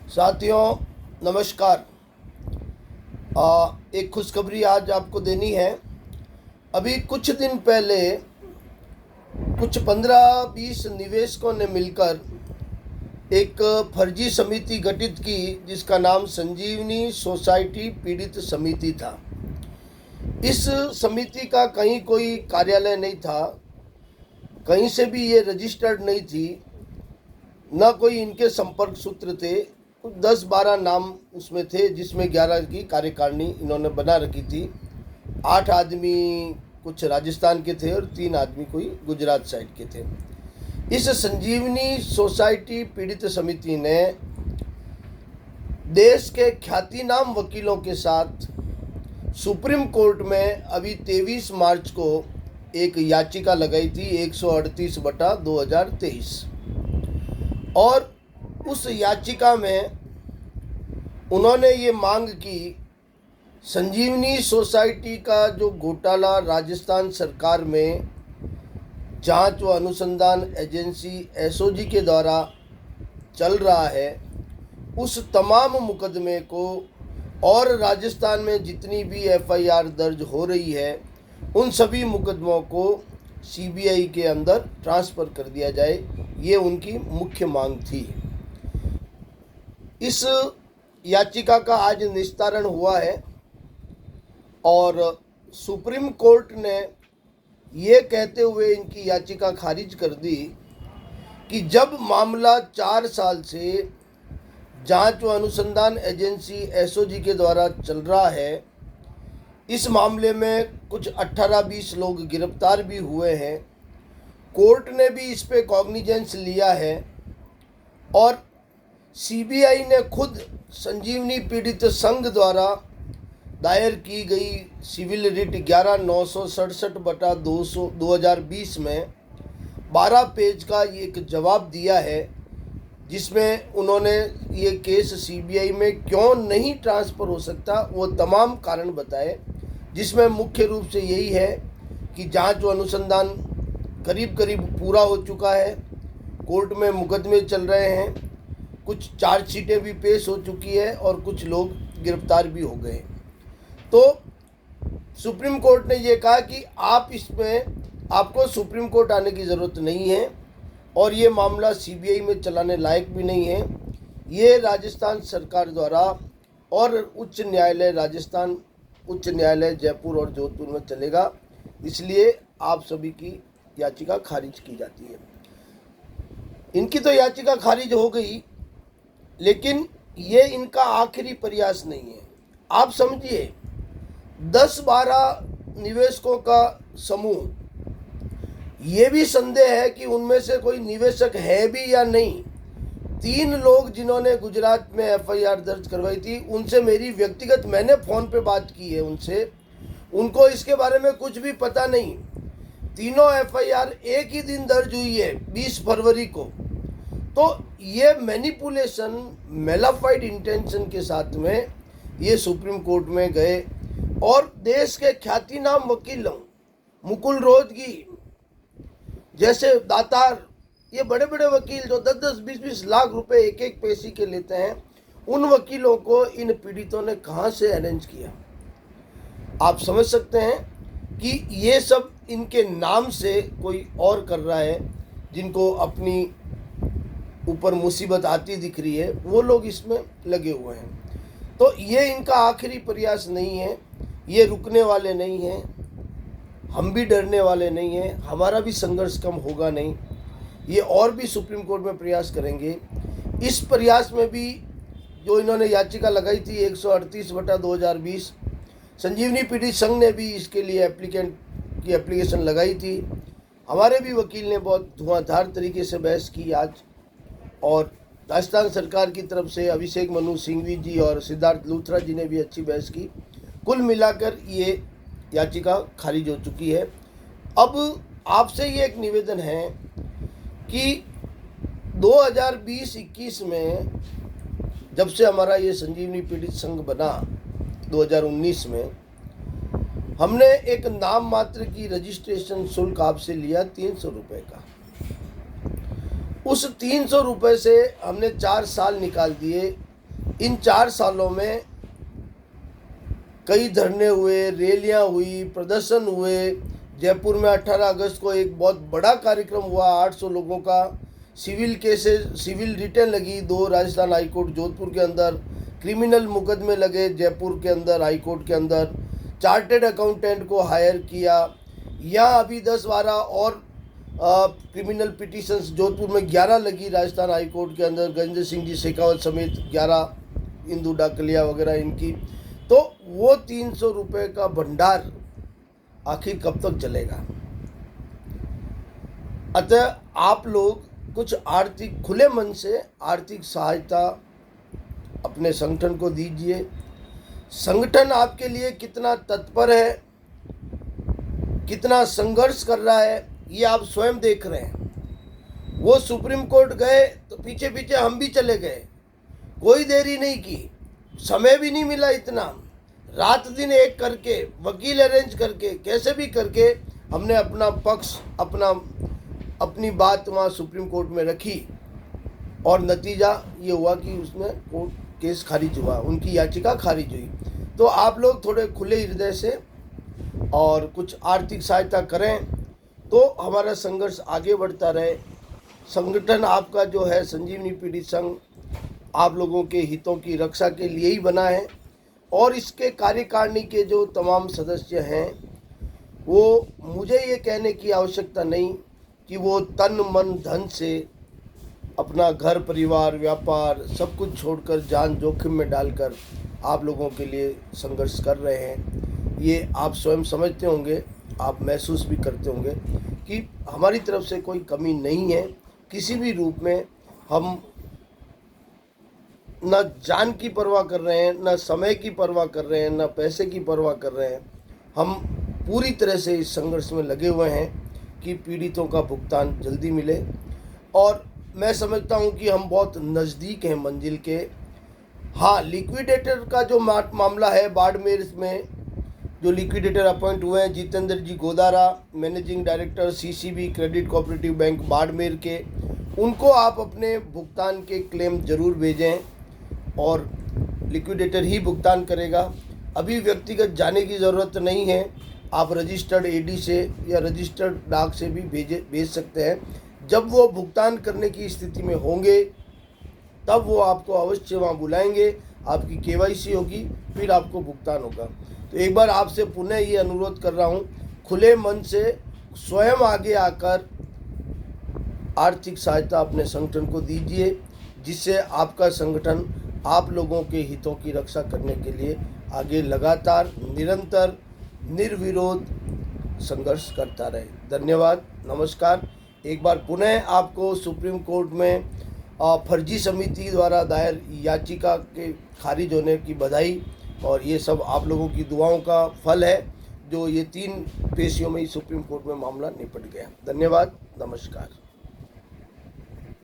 साथियों नमस्कार। एक खुशखबरी आज आपको देनी है। अभी कुछ दिन पहले कुछ 15-20 निवेशकों ने मिलकर एक फर्जी समिति गठित की जिसका नाम संजीवनी सोसाइटी पीड़ित समिति था। इस समिति का कहीं कोई कार्यालय नहीं था, कहीं से भी ये रजिस्टर्ड नहीं थी, न कोई इनके संपर्क सूत्र थे। कुछ 10-12 नाम उसमें थे, जिसमें 11 की कार्यकारिणी इन्होंने बना रखी थी। 8 आदमी कुछ राजस्थान के थे और 3 आदमी कोई गुजरात साइड के थे। इस संजीवनी सोसाइटी पीड़ित समिति ने देश के ख्यातिनाम वकीलों के साथ सुप्रीम कोर्ट में अभी 23 मार्च को एक याचिका लगाई थी 138/2023 और उस याचिका में उन्होंने ये मांग की संजीवनी सोसाइटी का जो घोटाला राजस्थान सरकार में जांच व अनुसंधान एजेंसी एसओजी के द्वारा चल रहा है, उस तमाम मुकदमे को और राजस्थान में जितनी भी एफआईआर दर्ज हो रही है उन सभी मुकदमों को सीबीआई के अंदर ट्रांसफ़र कर दिया जाए। ये उनकी मुख्य मांग थी। इस याचिका का आज निस्तारण हुआ है और सुप्रीम कोर्ट ने ये कहते हुए इनकी याचिका खारिज कर दी कि जब मामला 4 साल से जांच व अनुसंधान एजेंसी एसओजी के द्वारा चल रहा है, इस मामले में कुछ 18-20 लोग गिरफ्तार भी हुए हैं, कोर्ट ने भी इस पे कॉग्निजेंस लिया है और सीबीआई ने खुद संजीवनी पीड़ित संघ द्वारा दायर की गई सिविल रिट 11,967/2020 में 12 पेज का एक जवाब दिया है, जिसमें उन्होंने ये केस सीबीआई में क्यों नहीं ट्रांसफ़र हो सकता वो तमाम कारण बताए, जिसमें मुख्य रूप से यही है कि जांच व अनुसंधान करीब करीब पूरा हो चुका है, कोर्ट में मुकदमे चल रहे हैं, कुछ चार्जशीटें भी पेश हो चुकी है और कुछ लोग गिरफ्तार भी हो गए। तो सुप्रीम कोर्ट ने ये कहा कि आपको सुप्रीम कोर्ट आने की ज़रूरत नहीं है और ये मामला सीबीआई में चलाने लायक भी नहीं है। ये राजस्थान सरकार द्वारा और उच्च न्यायालय राजस्थान, उच्च न्यायालय जयपुर और जोधपुर में चलेगा, इसलिए आप सभी की याचिका खारिज की जाती है। इनकी तो याचिका खारिज हो गई, लेकिन ये इनका आखिरी प्रयास नहीं है। आप समझिए 10-12 निवेशकों का समूह, ये भी संदेह है कि उनमें से कोई निवेशक है भी या नहीं। 3 लोग जिन्होंने गुजरात में एफआईआर दर्ज करवाई थी, उनसे मेरी व्यक्तिगत मैंने फ़ोन पे बात की है उनसे, उनको इसके बारे में कुछ भी पता नहीं। तीनों एफआईआर एक ही दिन दर्ज हुई है 20 फरवरी को। तो ये मैनिपुलेशन मेलाफाइड इंटेंशन के साथ में ये सुप्रीम कोर्ट में गए और देश के ख्यातिनाम वकीलों मुकुल रोहतगी जैसे दातार, ये बड़े बड़े वकील जो 10-10, 20-20 लाख रुपए एक पैसे के लेते हैं, उन वकीलों को इन पीड़ितों ने कहाँ से अरेंज किया। आप समझ सकते हैं कि ये सब इनके नाम से कोई और कर रहा है, जिनको अपनी ऊपर मुसीबत आती दिख रही है, वो लोग इसमें लगे हुए हैं। तो ये इनका आखिरी प्रयास नहीं है, ये रुकने वाले नहीं हैं, हम भी डरने वाले नहीं हैं, हमारा भी संघर्ष कम होगा नहीं, ये और भी सुप्रीम कोर्ट में प्रयास करेंगे। इस प्रयास में भी जो इन्होंने याचिका लगाई थी 138/2020, संजीवनी पीड़ित संघ ने भी इसके लिए एप्लीकेशन लगाई थी। हमारे भी वकील ने बहुत धुआंधार तरीके से बहस की आज, और राजस्थान सरकार की तरफ से अभिषेक मनु सिंघवी जी और सिद्धार्थ लूथरा जी ने भी अच्छी बहस की। कुल मिलाकर ये याचिका खारिज हो चुकी है। अब आपसे ये एक निवेदन है कि 2020-21 में जब से हमारा ये संजीवनी पीड़ित संघ बना 2019 में, हमने एक नाम मात्र की रजिस्ट्रेशन शुल्क आपसे लिया 300 रुपये का। उस 300 रुपये से हमने 4 साल निकाल दिए इन 4 सालों में कई धरने हुए, रैलियां हुई, प्रदर्शन हुए। जयपुर में 18 अगस्त को एक बहुत बड़ा कार्यक्रम हुआ, 800 लोगों का। सिविल केसेस, सिविल रिटेन लगी 2 राजस्थान हाईकोर्ट जोधपुर के अंदर, क्रिमिनल मुकदमे लगे जयपुर के अंदर हाईकोर्ट के अंदर, चार्टेड अकाउंटेंट को हायर किया। यहाँ अभी 10-12 और क्रिमिनल पिटीशंस जोधपुर में 11 लगी राजस्थान हाईकोर्ट के अंदर, गजेंद्र सिंह जी शेखावत समेत 11, इंदू डाकलिया वगैरह इनकी। तो वो 300 रुपये का भंडार आखिर कब तक चलेगा? अतः आप लोग कुछ आर्थिक, खुले मन से आर्थिक सहायता अपने संगठन को दीजिए। संगठन आपके लिए कितना तत्पर है, कितना संघर्ष कर रहा है, ये आप स्वयं देख रहे हैं। वो सुप्रीम कोर्ट गए तो पीछे पीछे हम भी चले गए, कोई देरी नहीं की, समय भी नहीं मिला इतना, रात दिन एक करके, वकील अरेंज करके, कैसे भी करके हमने अपना पक्ष, अपनी बात वहाँ सुप्रीम कोर्ट में रखी। और नतीजा ये हुआ कि उसमें कोर्ट केस खारिज हुआ, उनकी याचिका खारिज हुई। तो आप लोग थोड़े खुले हृदय से और कुछ आर्थिक सहायता करें तो हमारा संघर्ष आगे बढ़ता रहे। संगठन आपका जो है संजीवनी पीड़ित संघ आप लोगों के हितों की रक्षा के लिए ही बना है। और इसके कार्यकारिणी के जो तमाम सदस्य हैं, वो मुझे ये कहने की आवश्यकता नहीं कि वो तन मन धन से अपना घर परिवार व्यापार सब कुछ छोड़कर जान जोखिम में डालकर आप लोगों के लिए संघर्ष कर रहे हैं। ये आप स्वयं समझते होंगे, आप महसूस भी करते होंगे कि हमारी तरफ से कोई कमी नहीं है किसी भी रूप में। हम न जान की परवाह कर रहे हैं, न समय की परवाह कर रहे हैं, न पैसे की परवाह कर रहे हैं। हम पूरी तरह से इस संघर्ष में लगे हुए हैं कि पीड़ितों का भुगतान जल्दी मिले। और मैं समझता हूं कि हम बहुत नज़दीक हैं मंजिल के। हाँ, लिक्विडेटर का जो मामला है, बाड़मेर में जो लिक्विडेटर अपॉइंट हुए हैं, Jitendra ji Godara, managing director CCB credit cooperative bank Barmer के, उनको आप अपने भुगतान के क्लेम ज़रूर भेजें और लिक्विडेटर ही भुगतान करेगा। अभी व्यक्तिगत जाने की ज़रूरत नहीं है, आप रजिस्टर्ड एडी से या रजिस्टर्ड डाक से भी भेज सकते हैं। जब वो भुगतान करने की स्थिति में होंगे तब वो आपको अवश्य वहाँ बुलाएंगे, आपकी केवाईसी होगी, फिर आपको भुगतान होगा। तो एक बार आपसे पुनः ये अनुरोध कर रहा हूँ, खुले मन से स्वयं आगे आकर आर्थिक सहायता अपने संगठन को दीजिए, जिससे आपका संगठन आप लोगों के हितों की रक्षा करने के लिए आगे लगातार निरंतर निर्विरोध संघर्ष करता रहे। धन्यवाद, नमस्कार। एक बार पुनः आपको सुप्रीम कोर्ट में फर्जी समिति द्वारा दायर याचिका के खारिज होने की बधाई। और ये सब आप लोगों की दुआओं का फल है, जो ये 3 पेशियों में ही सुप्रीम कोर्ट में मामला निपट गया। धन्यवाद, नमस्कार।